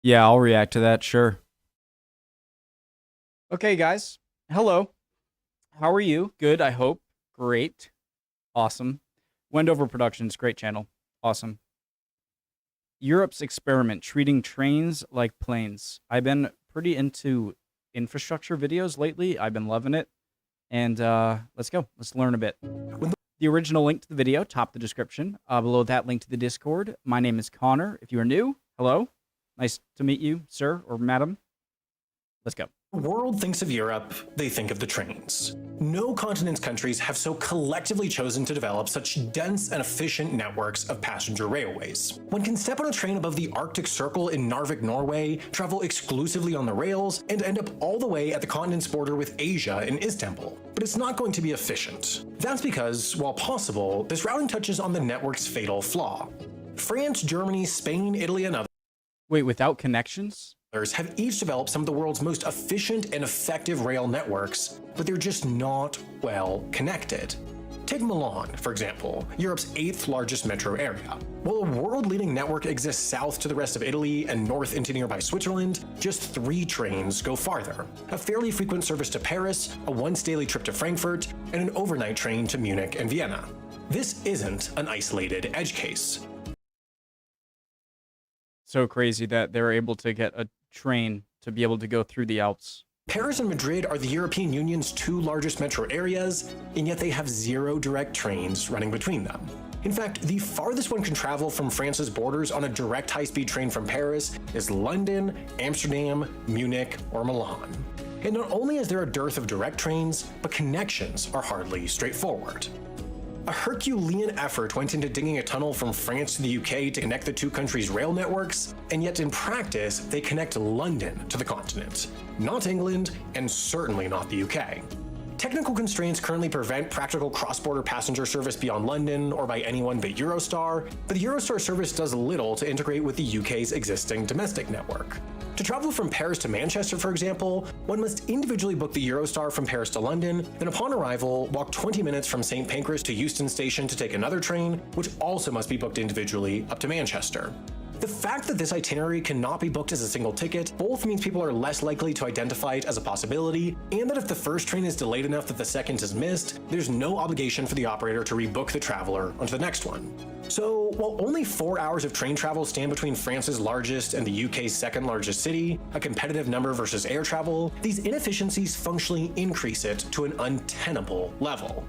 Yeah, I'll react to that, sure. Okay, guys. Hello. How are you? Good, I hope. Great. Awesome. Wendover Productions, great channel. Awesome. Europe's experiment, treating trains like planes. I've been pretty into infrastructure videos lately. I've been loving it. And let's go. Let's learn a bit. The original link to the video, top the description. Below that, link to the Discord. My name is Connor. If you are new, hello. Nice to meet you, sir or madam. Let's go. The world thinks of Europe, they think of the trains. No continent's countries have so collectively chosen to develop such dense and efficient networks of passenger railways. One can step on a train above the Arctic Circle in Narvik, Norway, travel exclusively on the rails, and end up all the way at the continent's border with Asia in Istanbul. But it's not going to be efficient. That's because, while possible, this routing touches on the network's fatal flaw. France, Germany, Spain, Italy, and others Wait, without connections? have each developed some of the world's most efficient and effective rail networks, but they're just not well connected. Take Milan, for example, Europe's 8th largest metro area. While a world-leading network exists south to the rest of Italy and north into nearby Switzerland, just 3 trains go farther. A fairly frequent service to Paris, a once-daily trip to Frankfurt, and an overnight train to Munich and Vienna. This isn't an isolated edge case. So crazy that they're able to get a train to be able to go through the Alps. Paris and Madrid are the European Union's 2 largest metro areas, and yet they have 0 direct trains running between them. In fact, the farthest one can travel from France's borders on a direct high-speed train from Paris is London, Amsterdam, Munich, or Milan. And not only is there a dearth of direct trains, but connections are hardly straightforward. A Herculean effort went into digging a tunnel from France to the UK to connect the 2 countries' rail networks, and yet in practice, they connect London to the continent, not England, and certainly not the UK. Technical constraints currently prevent practical cross-border passenger service beyond London or by anyone but Eurostar, but the Eurostar service does little to integrate with the UK's existing domestic network. To travel from Paris to Manchester, for example, one must individually book the Eurostar from Paris to London, then upon arrival, walk 20 minutes from St. Pancras to Euston Station to take another train, which also must be booked individually up to Manchester. The fact that this itinerary cannot be booked as a single ticket both means people are less likely to identify it as a possibility, and that if the first train is delayed enough that the second is missed, there's no obligation for the operator to rebook the traveler onto the next one. So, while only 4 hours of train travel stand between France's largest and the UK's second largest city, a competitive number versus air travel, these inefficiencies functionally increase it to an untenable level.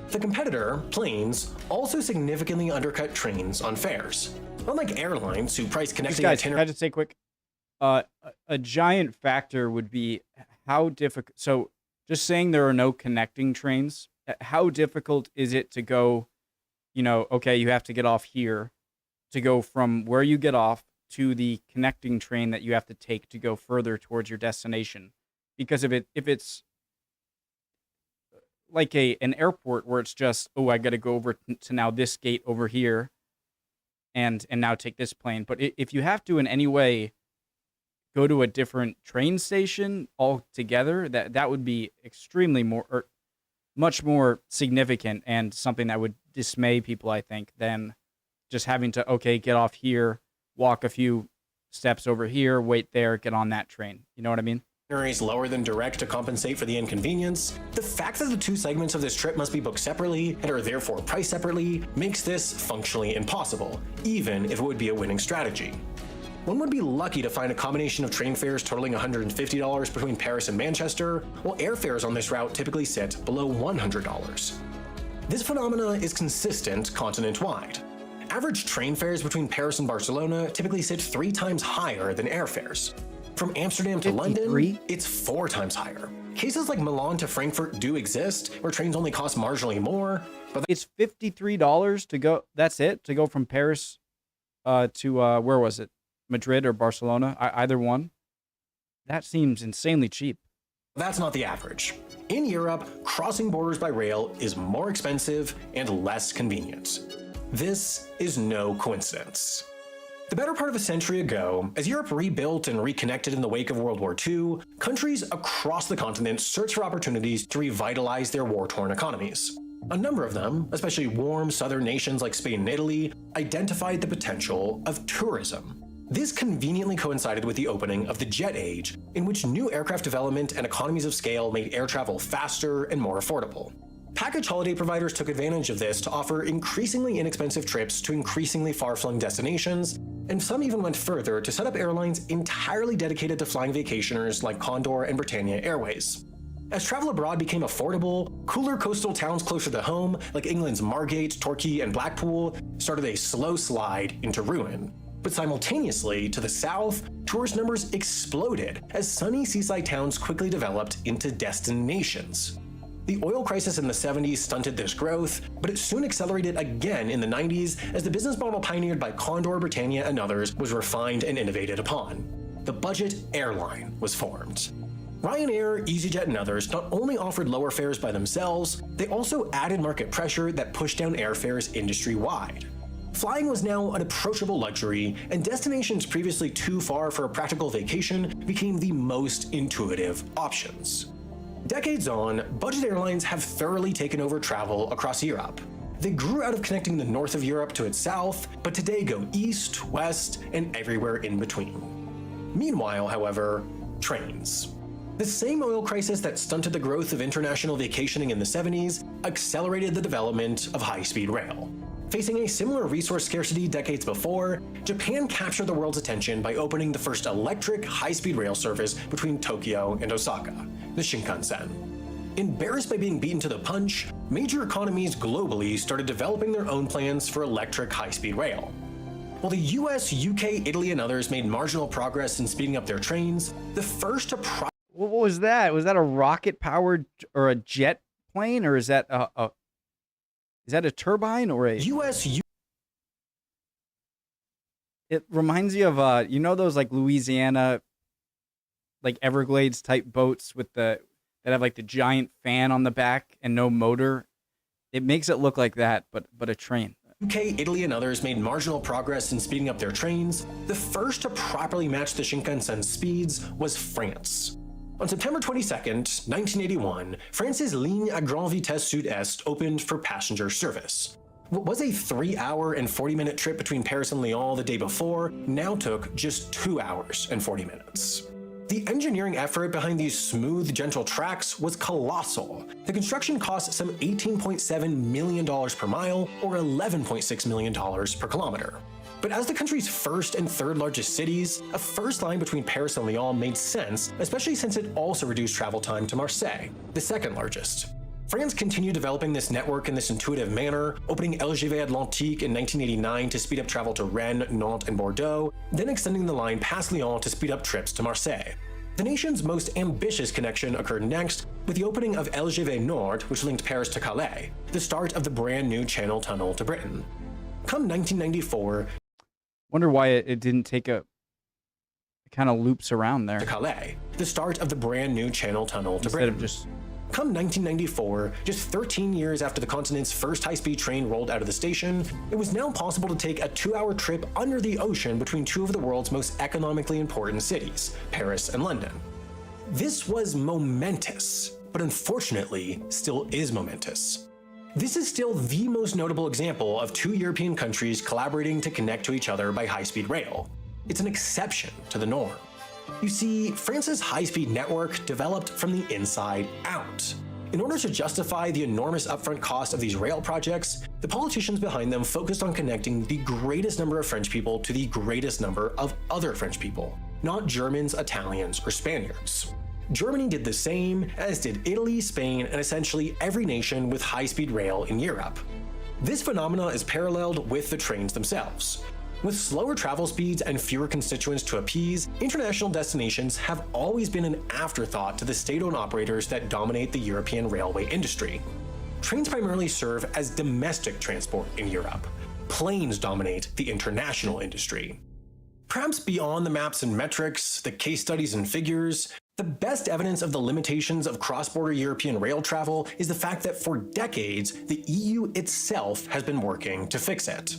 The competitor, planes, also significantly undercut trains on fares. Unlike airlines, who price connecting Guys, can I itineraries. just say quick? A giant factor would be how difficult. So, just saying there are no connecting trains, how difficult is it to go, okay, you have to get off here to go from where you get off to the connecting train that you have to take to go further towards your destination? Because if it's like an airport where it's just, oh, I got to go over to now this gate over here and now take this plane. But if you have to in any way go to a different train station altogether, that would be extremely much more significant and something that would dismay people, I think, than just having to, okay, get off here, walk a few steps over here, wait there, get on that train. You know what I mean? Itineraries lower than direct to compensate for the inconvenience. The fact that the 2 segments of this trip must be booked separately and are therefore priced separately makes this functionally impossible, even if it would be a winning strategy. One would be lucky to find a combination of train fares totaling $150 between Paris and Manchester, while airfares on this route typically sit below $100. This phenomena is consistent continent-wide. Average train fares between Paris and Barcelona typically sit 3 times higher than airfares. From Amsterdam to 53? London, it's 4 times higher. Cases like Milan to Frankfurt do exist, where trains only cost marginally more, but It's $53 to go. That's it, to go from Paris to where was it? Madrid or Barcelona? Either one. That seems insanely cheap. that's not the average. In Europe, crossing borders by rail is more expensive and less convenient. This is no coincidence. The better part of a century ago, as Europe rebuilt and reconnected in the wake of World War II, countries across the continent searched for opportunities to revitalize their war-torn economies. A number of them, especially warm southern nations like Spain and Italy, identified the potential of tourism. This conveniently coincided with the opening of the jet age, in which new aircraft development and economies of scale made air travel faster and more affordable. Package holiday providers took advantage of this to offer increasingly inexpensive trips to increasingly far-flung destinations, and some even went further to set up airlines entirely dedicated to flying vacationers like Condor and Britannia Airways. As travel abroad became affordable, cooler coastal towns closer to home, like England's Margate, Torquay, and Blackpool, started a slow slide into ruin. But simultaneously, to the south, tourist numbers exploded as sunny seaside towns quickly developed into destinations. The oil crisis in the 70s stunted this growth, but it soon accelerated again in the 90s as the business model pioneered by Condor, Britannia, and others was refined and innovated upon. The budget airline was formed. Ryanair, EasyJet, and others not only offered lower fares by themselves, they also added market pressure that pushed down airfares industry-wide. Flying was now an approachable luxury, and destinations previously too far for a practical vacation became the most intuitive options. Decades on, budget airlines have thoroughly taken over travel across Europe. They grew out of connecting the north of Europe to its south, but today go east, west, and everywhere in between. Meanwhile, however, trains. The same oil crisis that stunted the growth of international vacationing in the 70s accelerated the development of high-speed rail. Facing a similar resource scarcity decades before, Japan captured the world's attention by opening the first electric high-speed rail service between Tokyo and Osaka, the Shinkansen. Embarrassed by being beaten to the punch, major economies globally started developing their own plans for electric high-speed rail. While the US, UK, Italy, and others made marginal progress in speeding up their trains, the first to What was that? Was that a rocket-powered or a jet plane, or is that a turbine or a It reminds you of you know those like Louisiana, like Everglades type boats with that have like the giant fan on the back and no motor. It makes it look like that, but a train. UK, Italy, and others made marginal progress in speeding up their trains. The first to properly match the Shinkansen speeds was France. On September 22nd, 1981, France's Ligne à Grande Vitesse Sud-Est opened for passenger service. What was a 3-hour and 40-minute trip between Paris and Lyon the day before now took just 2 hours and 40 minutes. The engineering effort behind these smooth, gentle tracks was colossal. The construction cost some $18.7 million per mile, or $11.6 million per kilometer. But as the country's first and third largest cities, a first line between Paris and Lyon made sense, especially since it also reduced travel time to Marseille, the second largest. France continued developing this network in this intuitive manner, opening LGV Atlantique in 1989 to speed up travel to Rennes, Nantes, and Bordeaux, then extending the line past Lyon to speed up trips to Marseille. The nation's most ambitious connection occurred next with the opening of LGV Nord, which linked Paris to Calais, the start of the brand new Channel Tunnel to Britain. Come 1994, Wonder why it didn't take it kind of loops around there. To Calais, the start of the brand new Channel Tunnel to Britain. Come 1994, just 13 years after the continent's first high-speed train rolled out of the station, it was now possible to take a 2-hour trip under the ocean between two of the world's most economically important cities, Paris and London. This was momentous, but unfortunately still is momentous. This is still the most notable example of two European countries collaborating to connect to each other by high-speed rail. It's an exception to the norm. You see, France's high-speed network developed from the inside out. In order to justify the enormous upfront cost of these rail projects, the politicians behind them focused on connecting the greatest number of French people to the greatest number of other French people, not Germans, Italians, or Spaniards. Germany did the same, as did Italy, Spain, and essentially every nation with high-speed rail in Europe. This phenomenon is paralleled with the trains themselves. With slower travel speeds and fewer constituents to appease, international destinations have always been an afterthought to the state-owned operators that dominate the European railway industry. Trains primarily serve as domestic transport in Europe. Planes dominate the international industry. Perhaps beyond the maps and metrics, the case studies and figures, the best evidence of the limitations of cross-border European rail travel is the fact that for decades, the EU itself has been working to fix it.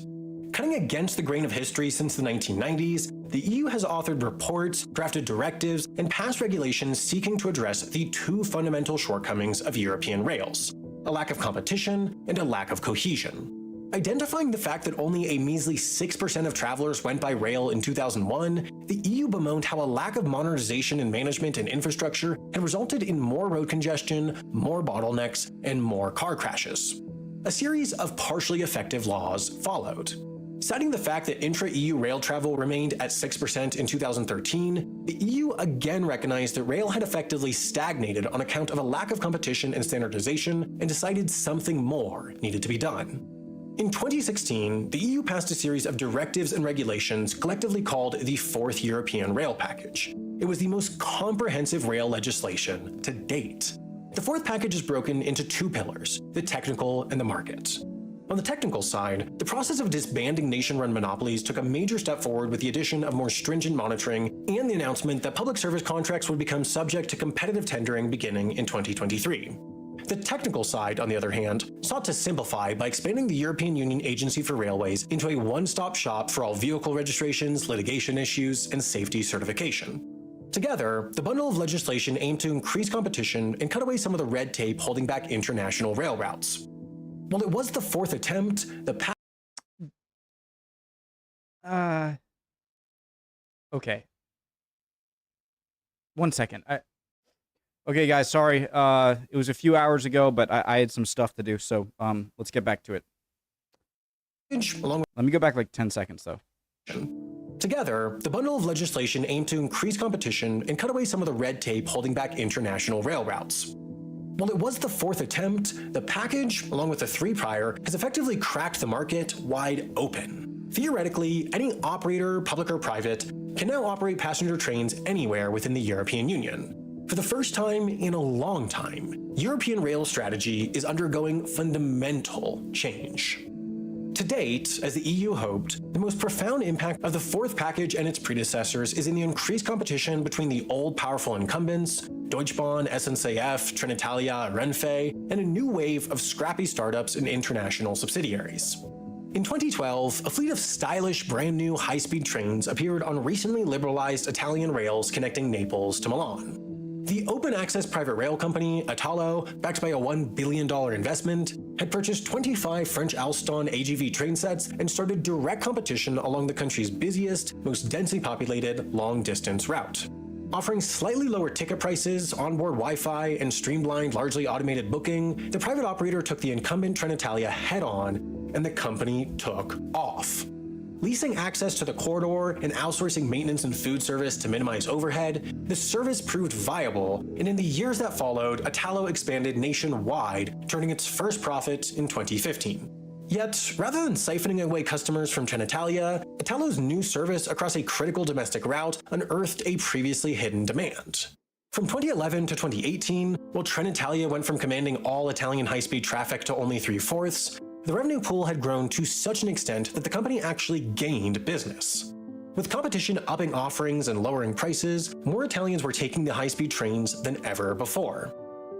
Cutting against the grain of history since the 1990s, the EU has authored reports, drafted directives, and passed regulations seeking to address the two fundamental shortcomings of European rails: a lack of competition and a lack of cohesion. Identifying the fact that only a measly 6% of travelers went by rail in 2001, the EU bemoaned how a lack of modernization in management and infrastructure had resulted in more road congestion, more bottlenecks, and more car crashes. A series of partially effective laws followed. Citing the fact that intra-EU rail travel remained at 6% in 2013, the EU again recognized that rail had effectively stagnated on account of a lack of competition and standardization and decided something more needed to be done. In 2016, the EU passed a series of directives and regulations collectively called the Fourth European Rail Package. It was the most comprehensive rail legislation to date. The fourth package is broken into two pillars, the technical and the market. On the technical side, the process of disbanding nation-run monopolies took a major step forward with the addition of more stringent monitoring and the announcement that public service contracts would become subject to competitive tendering beginning in 2023. The technical side, on the other hand, sought to simplify by expanding the European Union Agency for Railways into a one-stop shop for all vehicle registrations, litigation issues, and safety certification. Together, the bundle of legislation aimed to increase competition and cut away some of the red tape holding back international rail routes. While it was the fourth attempt, the Okay. 1 second. Okay, guys, sorry. It was a few hours ago, but I had some stuff to do, so let's get back to it. Let me go back like 10 seconds, though. Together, the bundle of legislation aimed to increase competition and cut away some of the red tape holding back international rail routes. While it was the fourth attempt, the package, along with the three prior, has effectively cracked the market wide open. Theoretically, any operator, public or private, can now operate passenger trains anywhere within the European Union. For the first time in a long time, European rail strategy is undergoing fundamental change. To date, as the EU hoped, the most profound impact of the fourth package and its predecessors is in the increased competition between the old powerful incumbents, Deutsche Bahn, SNCF, Trenitalia, Renfe, and a new wave of scrappy startups and international subsidiaries. In 2012, a fleet of stylish, brand new high-speed trains appeared on recently liberalized Italian rails connecting Naples to Milan. The open-access private rail company, Italo, backed by a $1 billion investment, had purchased 25 French Alstom AGV train sets and started direct competition along the country's busiest, most densely populated, long-distance route. Offering slightly lower ticket prices, onboard Wi-Fi, and streamlined, largely automated booking, the private operator took the incumbent Trenitalia head-on, and the company took off. Leasing access to the corridor and outsourcing maintenance and food service to minimize overhead, the service proved viable, and in the years that followed, Italo expanded nationwide, turning its first profit in 2015. Yet, rather than siphoning away customers from Trenitalia, Italo's new service across a critical domestic route unearthed a previously hidden demand. From 2011 to 2018, while Trenitalia went from commanding all Italian high-speed traffic to only 3/4, the revenue pool had grown to such an extent that the company actually gained business. With competition upping offerings and lowering prices, more Italians were taking the high-speed trains than ever before.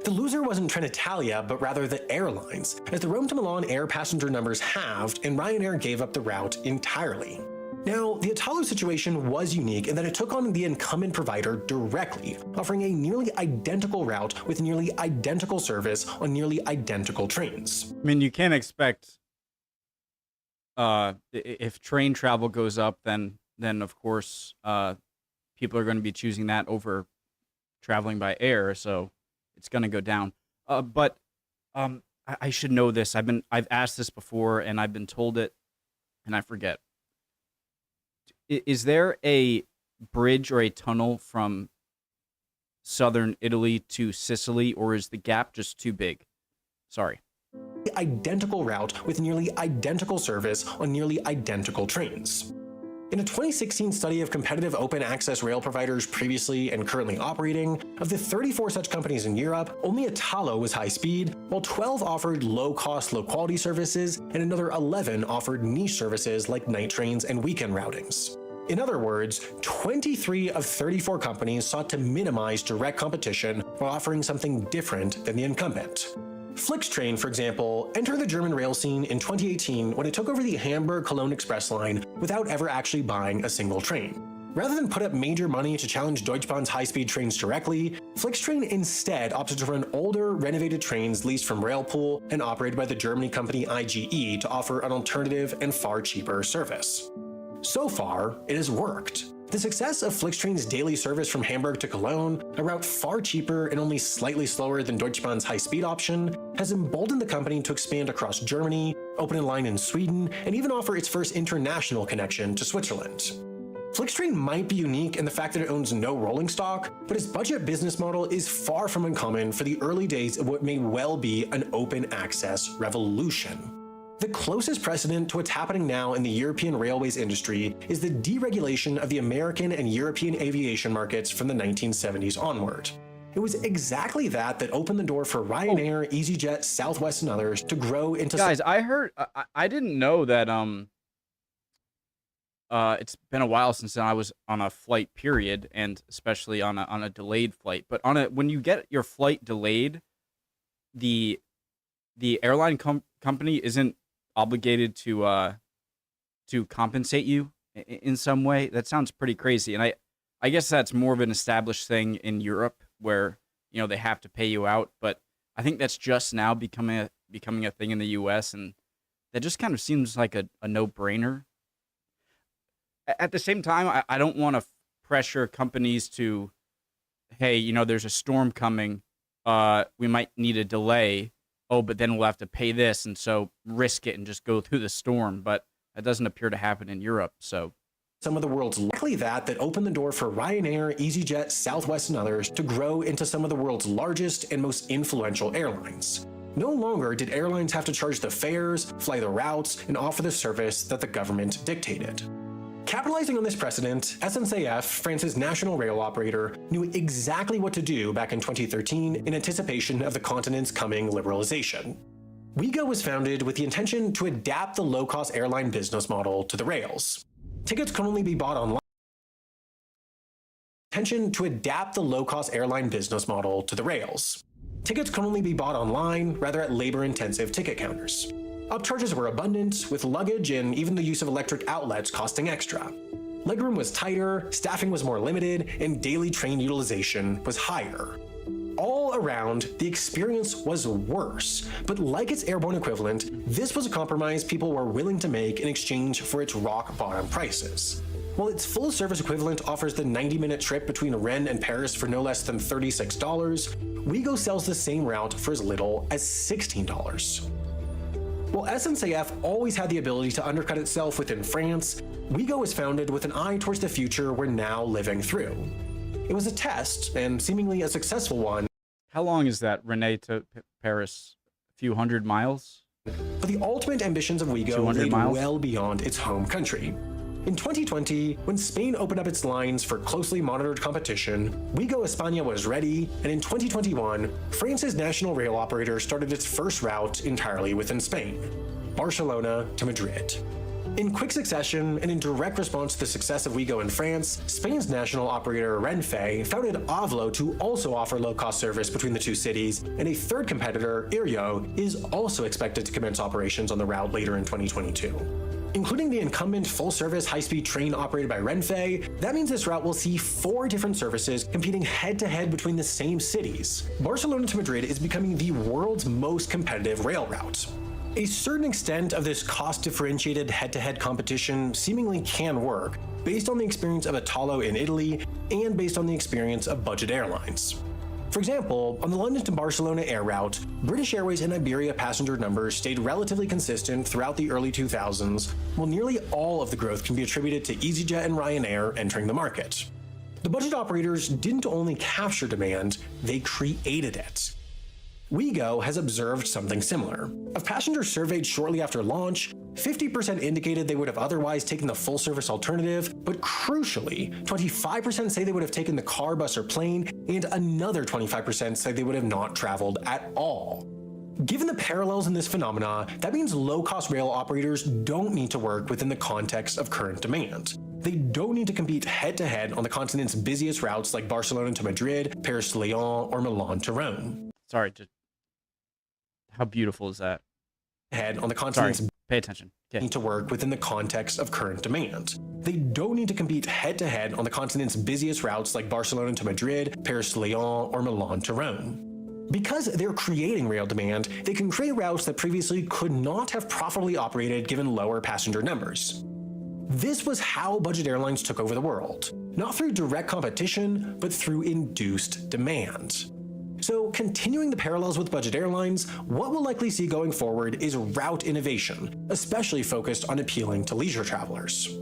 The loser wasn't Trenitalia, but rather the airlines, as the Rome to Milan air passenger numbers halved and Ryanair gave up the route entirely. Now, the Italo situation was unique in that it took on the incumbent provider directly, offering a nearly identical route with nearly identical service on nearly identical trains. I mean, you can't expect if train travel goes up, then of course people are going to be choosing that over traveling by air, so it's going to go down. But I should know this. I've asked this before, and I've been told it, and I forget. Is there a bridge or a tunnel from southern Italy to Sicily, or is the gap just too big? Sorry. Identical route with nearly identical service on nearly identical trains. In a 2016 study of competitive open access rail providers previously and currently operating, of the 34 such companies in Europe, only Italo was high speed, while 12 offered low-cost, low-quality services, and another 11 offered niche services like night trains and weekend routings. In other words, 23 of 34 companies sought to minimize direct competition while offering something different than the incumbent. Flixtrain, for example, entered the German rail scene in 2018 when it took over the Hamburg-Cologne Express line without ever actually buying a single train. Rather than put up major money to challenge Deutsche Bahn's high-speed trains directly, Flixtrain instead opted to run older, renovated trains leased from Railpool and operated by the Germany company IGE to offer an alternative and far cheaper service. So far, it has worked. The success of Flixtrain's daily service from Hamburg to Cologne, a route far cheaper and only slightly slower than Deutsche Bahn's high-speed option, has emboldened the company to expand across Germany, open a line in Sweden, and even offer its first international connection to Switzerland. Flixtrain might be unique in the fact that it owns no rolling stock, but its budget business model is far from uncommon for the early days of what may well be an open access revolution. The closest precedent to what's happening now in the European railways industry is the deregulation of the American and European aviation markets from the 1970s onward. It was exactly that opened the door for Ryanair, EasyJet, Southwest, and others to grow into— Guys, I heard, I didn't know that, it's been a while since I was on a flight period, and especially on a delayed flight. But when you get your flight delayed, the airline company isn't obligated to compensate you in some way. That sounds pretty crazy, and I guess that's more of an established thing in Europe where they have to pay you out. But I think that's just now becoming a thing in the U.S., and that just kind of seems like a no-brainer. At the same time, I don't want to pressure companies to, hey, there's a storm coming. We might need a delay. Oh, but then we'll have to pay this, and so risk it and just go through the storm. But that doesn't appear to happen in Europe. So some of the world's likely that opened the door for Ryanair, EasyJet, Southwest, and others to grow into some of the world's largest and most influential airlines. No longer did airlines have to charge the fares, fly the routes, and offer the service that the government dictated. Capitalizing on this precedent, SNCF, France's national rail operator, knew exactly what to do back in 2013 in anticipation of the continent's coming liberalization. Ouigo was founded with the intention to adapt the low-cost airline business model to the rails. Tickets can only be bought online. Tickets can only be bought online, rather at labor-intensive ticket counters. Upcharges were abundant, with luggage and even the use of electric outlets costing extra. Legroom was tighter, staffing was more limited, and daily train utilization was higher. All around, the experience was worse, but like its airborne equivalent, this was a compromise people were willing to make in exchange for its rock-bottom prices. While its full-service equivalent offers the 90-minute trip between Rennes and Paris for no less than $36, Ouigo sells the same route for as little as $16. While SNCF always had the ability to undercut itself within France, Ouigo was founded with an eye towards the future we're now living through. It was a test, and seemingly a successful one. How long is that, Rennes to Paris? A few hundred miles? But the ultimate ambitions of Ouigo laid well beyond its home country. In 2020, when Spain opened up its lines for closely monitored competition, Ouigo España was ready, and in 2021, France's national rail operator started its first route entirely within Spain, Barcelona to Madrid. In quick succession, and in direct response to the success of Ouigo in France, Spain's national operator Renfe founded Avlo to also offer low-cost service between the two cities, and a third competitor, Iryo, is also expected to commence operations on the route later in 2022. Including the incumbent full-service high-speed train operated by Renfe, that means this route will see 4 different services competing head-to-head between the same cities. Barcelona to Madrid is becoming the world's most competitive rail route. A certain extent of this cost-differentiated head-to-head competition seemingly can work, based on the experience of Italo in Italy and based on the experience of budget airlines. For example, on the London to Barcelona air route, British Airways and Iberia passenger numbers stayed relatively consistent throughout the early 2000s, while nearly all of the growth can be attributed to EasyJet and Ryanair entering the market. The budget operators didn't only capture demand, they created it. Ouigo has observed something similar. Of passengers surveyed shortly after launch, 50% indicated they would have otherwise taken the full-service alternative, but crucially, 25% say they would have taken the car, bus, or plane, and another 25% say they would have not traveled at all. Given the parallels in this phenomena, that means low-cost rail operators don't need to work within the context of current demand. They don't need to compete head-to-head on the continent's busiest routes like Barcelona to Madrid, Paris to Lyon, or Milan to Rome. Sorry, how beautiful is that? head on the Sorry, continent's pay attention. Okay. need to work within the context of current demand. They don't need to compete head-to-head on the continent's busiest routes like Barcelona to Madrid, Paris to Lyon, or Milan to Rome. Because they're creating rail demand, they can create routes that previously could not have profitably operated given lower passenger numbers. This was how budget airlines took over the world, not through direct competition, but through induced demand. So, continuing the parallels with budget airlines, what we'll likely see going forward is route innovation, especially focused on appealing to leisure travelers.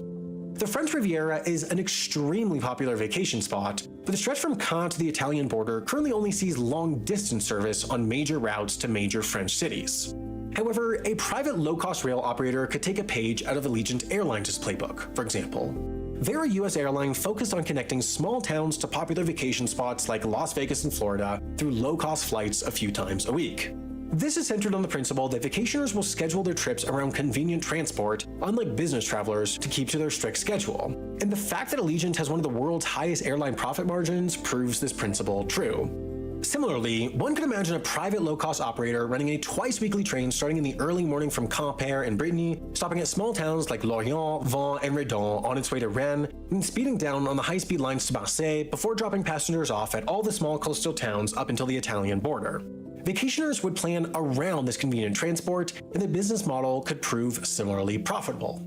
The French Riviera is an extremely popular vacation spot, but the stretch from Caen to the Italian border currently only sees long-distance service on major routes to major French cities. However, a private low-cost rail operator could take a page out of Allegiant Airlines' playbook, for example. They're a US airline focused on connecting small towns to popular vacation spots like Las Vegas and Florida through low-cost flights a few times a week. This is centered on the principle that vacationers will schedule their trips around convenient transport, unlike business travelers, to keep to their strict schedule. And the fact that Allegiant has one of the world's highest airline profit margins proves this principle true. Similarly, one could imagine a private low-cost operator running a twice-weekly train starting in the early morning from Quimper in Brittany, stopping at small towns like Lorient, Vannes, and Redon on its way to Rennes, and speeding down on the high-speed lines to Marseille before dropping passengers off at all the small coastal towns up until the Italian border. Vacationers would plan around this convenient transport, and the business model could prove similarly profitable.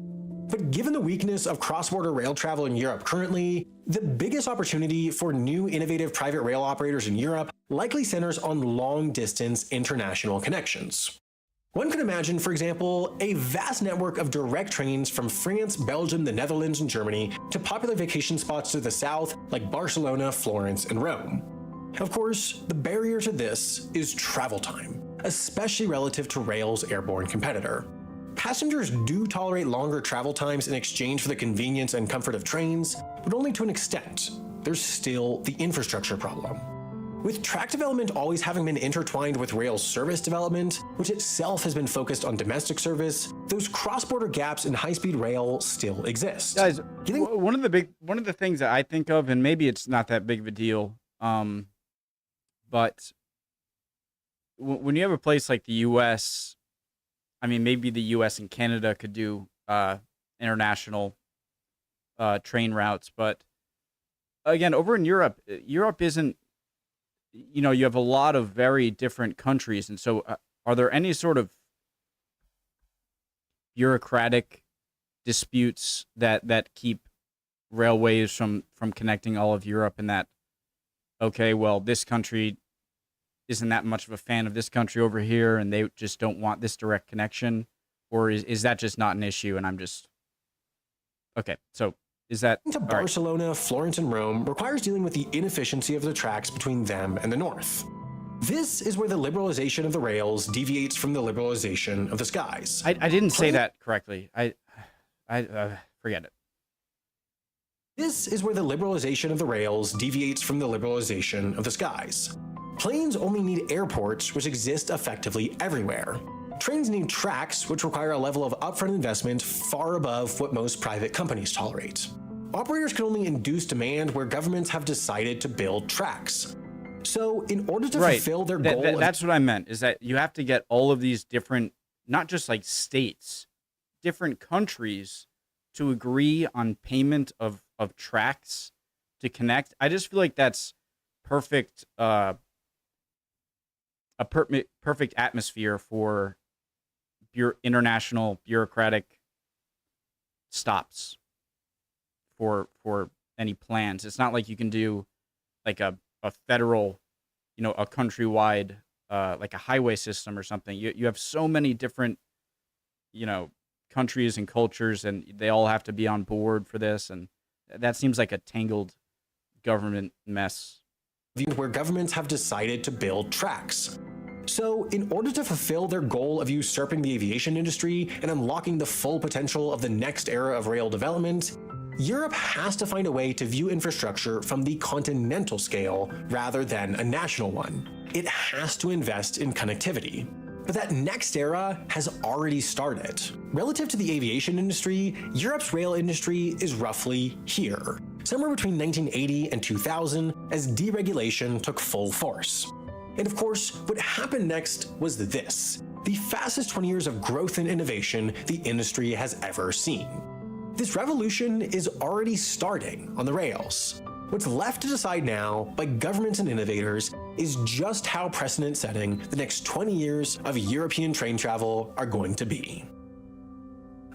But given the weakness of cross-border rail travel in Europe currently, the biggest opportunity for new innovative private rail operators in Europe likely centers on long-distance international connections. One could imagine, for example, a vast network of direct trains from France, Belgium, the Netherlands, and Germany to popular vacation spots to the south like Barcelona, Florence, and Rome. Of course, the barrier to this is travel time, especially relative to rail's airborne competitor. Passengers do tolerate longer travel times in exchange for the convenience and comfort of trains, but only to an extent. There's still the infrastructure problem. With track development always having been intertwined with rail service development, which itself has been focused on domestic service, those cross-border gaps in high-speed rail still exist. Guys, one of the things that I think of, and maybe it's not that big of a deal, but when you have a place like the U.S., I mean, maybe the U.S. and Canada could do international train routes, but again, over in Europe, Europe isn't, you know, you have a lot of very different countries, and so are there any sort of bureaucratic disputes that keep railways from connecting all of Europe, and that, okay, well, this country isn't that much of a fan of this country over here, and they just don't want this direct connection? Or is that just not an issue, and I'm just... Okay, so is that... To Barcelona, right. Florence, and Rome requires dealing with the inefficiency of the tracks between them and the north. This is where the liberalization of the rails deviates from the liberalization of the skies. I didn't say that correctly. I forget it. This is where the liberalization of the rails deviates from the liberalization of the skies. Planes only need airports, which exist effectively everywhere. Trains need tracks, which require a level of upfront investment far above what most private companies tolerate. Operators can only induce demand where governments have decided to build tracks. So, in order to fulfill their goal... That's what I meant, is that you have to get all of these different, not just like states, different countries to agree on payment of tracks to connect. I just feel like that's perfect... perfect atmosphere for international bureaucratic stops for any plans. It's not like you can do like a federal, you know, a countrywide, like a highway system or something. You have so many different, you know, countries and cultures, and they all have to be on board for this. And that seems like a tangled government mess. Where governments have decided to build tracks. So, in order to fulfill their goal of usurping the aviation industry and unlocking the full potential of the next era of rail development, Europe has to find a way to view infrastructure from the continental scale rather than a national one. It has to invest in connectivity. But that next era has already started. Relative to the aviation industry, Europe's rail industry is roughly here, somewhere between 1980 and 2000, as deregulation took full force. And of course, what happened next was this. the fastest 20 years of growth and innovation the industry has ever seen. This revolution is already starting on the rails. What's left to decide now by governments and innovators is just how precedent-setting the next 20 years of European train travel are going to be.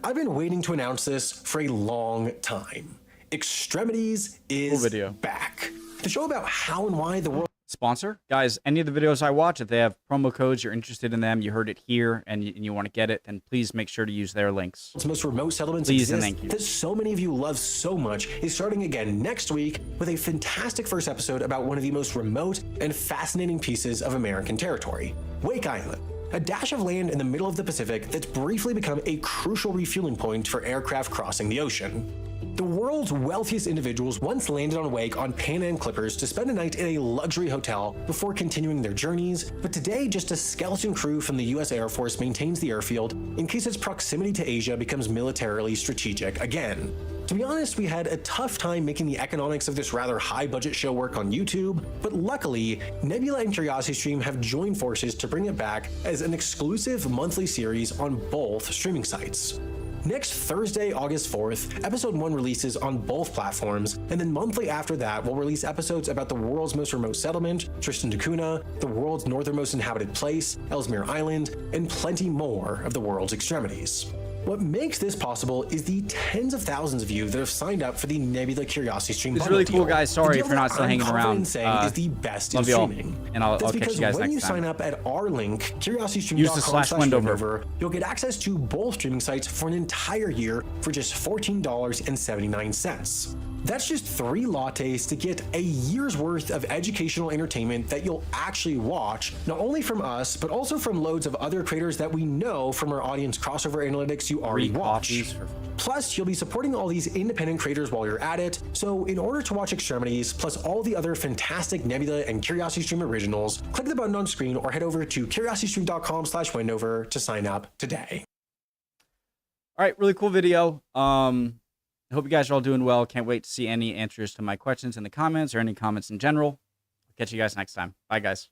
I've been waiting to announce this for a long time. Extremities is back. The show about how and why the world sponsor. Guys, any of the videos I watch, if they have promo codes, you're interested in them, you heard it here, and you want to get it, then please make sure to use their links. Most remote settlements please and exist thank you. That so many of you love so much is starting again next week with a fantastic first episode about one of the most remote and fascinating pieces of American territory, Wake Island. A dash of land in the middle of the Pacific that's briefly become a crucial refueling point for aircraft crossing the ocean. The world's wealthiest individuals once landed on Wake on Pan Am Clippers to spend a night in a luxury hotel before continuing their journeys, but today just a skeleton crew from the US Air Force maintains the airfield in case its proximity to Asia becomes militarily strategic again. To be honest, we had a tough time making the economics of this rather high-budget show work on YouTube, but luckily, Nebula and CuriosityStream have joined forces to bring it back as an exclusive monthly series on both streaming sites. Next Thursday, August 4th, episode 1 releases on both platforms, and then monthly after that, we'll release episodes about the world's most remote settlement, Tristan da Cunha, the world's northernmost inhabited place, Ellesmere Island, and plenty more of the world's extremities. What makes this possible is the tens of thousands of you that have signed up for the Nebula CuriosityStream. It's really cool, guys. Sorry if you're not still hanging around. Is the best in love y'all, streaming. and I'll catch you guys next time. When you sign up at our link, use the /Wendover, you'll get access to both streaming sites for an entire year for just $14.79. That's just 3 lattes to get a year's worth of educational entertainment that you'll actually watch, not only from us, but also from loads of other creators that we know from our audience crossover analytics you already watch. Plus, you'll be supporting all these independent creators while you're at it, so in order to watch Extremities, plus all the other fantastic Nebula and CuriosityStream originals, click the button on screen or head over to curiositystream.com/Wendover to sign up today. All right, really cool video. I hope you guys are all doing well. Can't wait to see any answers to my questions in the comments or any comments in general. I'll catch you guys next time. Bye, guys.